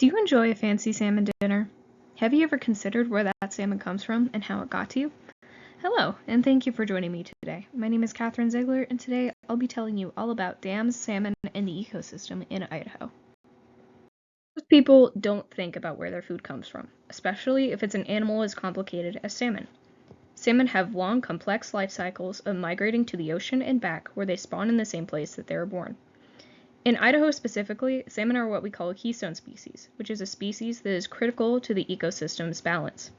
Do you enjoy a fancy salmon dinner? Have you ever considered where that salmon comes from and how it got to you? Hello, and thank you for joining me today. My name is Catherine Ziegler, and today I'll be telling you all about dams, salmon, and the ecosystem in Idaho. Most people don't think about where their food comes from, especially if it's an animal as complicated as salmon. Salmon have long, complex life cycles of migrating to the ocean and back, where they spawn in the same place that they were born. In Idaho specifically, salmon are what we call a keystone species, which is a species that is critical to the ecosystem's balance.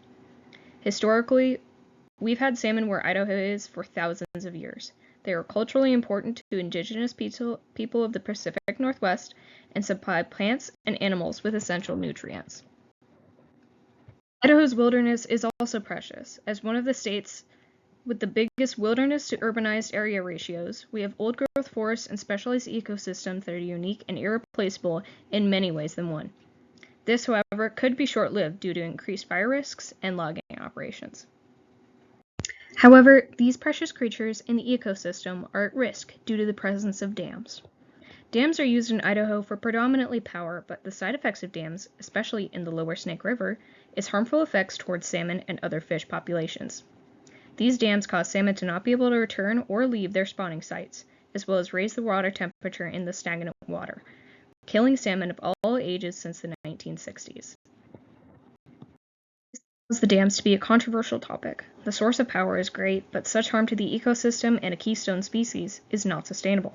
Historically, we've had salmon where Idaho is for thousands of years. They are culturally important to indigenous people of the Pacific Northwest and supply plants and animals with essential nutrients. Idaho's wilderness is also precious. As one of the states with the biggest wilderness to urbanized area ratios, we have old-growth forests and specialized ecosystems that are unique and irreplaceable in many ways than one. This, however, could be short-lived due to increased fire risks and logging operations. However, these precious creatures in the ecosystem are at risk due to the presence of dams. Dams are used in Idaho for predominantly power, but the side effects of dams, especially in the lower Snake River, is harmful effects towards salmon and other fish populations. These dams cause salmon to not be able to return or leave their spawning sites, as well as raise the water temperature in the stagnant water, killing salmon of all ages since the 1960s. This causes the dams to be a controversial topic. The source of power is great, but such harm to the ecosystem and a keystone species is not sustainable.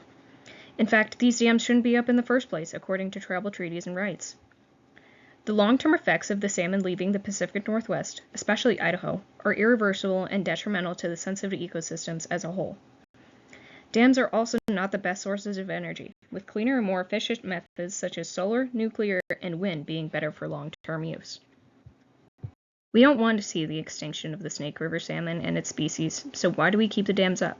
In fact, these dams shouldn't be up in the first place, according to tribal treaties and rights. The long-term effects of the salmon leaving the Pacific Northwest, especially Idaho, are irreversible and detrimental to the sensitive ecosystems as a whole. Dams are also not the best sources of energy, with cleaner and more efficient methods such as solar, nuclear, and wind being better for long-term use. We don't want to see the extinction of the Snake River salmon and its species, so why do we keep the dams up?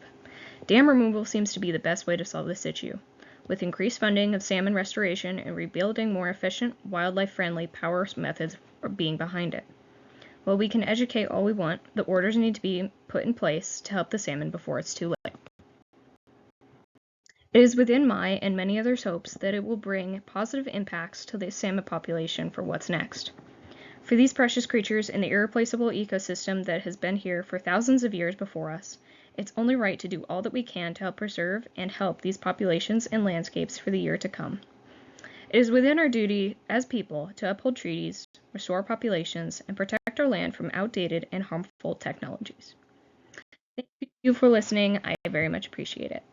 Dam removal seems to be the best way to solve this issue, with increased funding of salmon restoration and rebuilding more efficient, wildlife-friendly power methods being behind it. While we can educate all we want, the orders need to be put in place to help the salmon before it's too late. It is within my and many others' hopes that it will bring positive impacts to the salmon population for what's next. For these precious creatures in the irreplaceable ecosystem that has been here for thousands of years before us, it's only right to do all that we can to help preserve and help these populations and landscapes for the year to come. It is within our duty as people to uphold treaties, restore populations, and protect our land from outdated and harmful technologies. Thank you for listening. I very much appreciate it.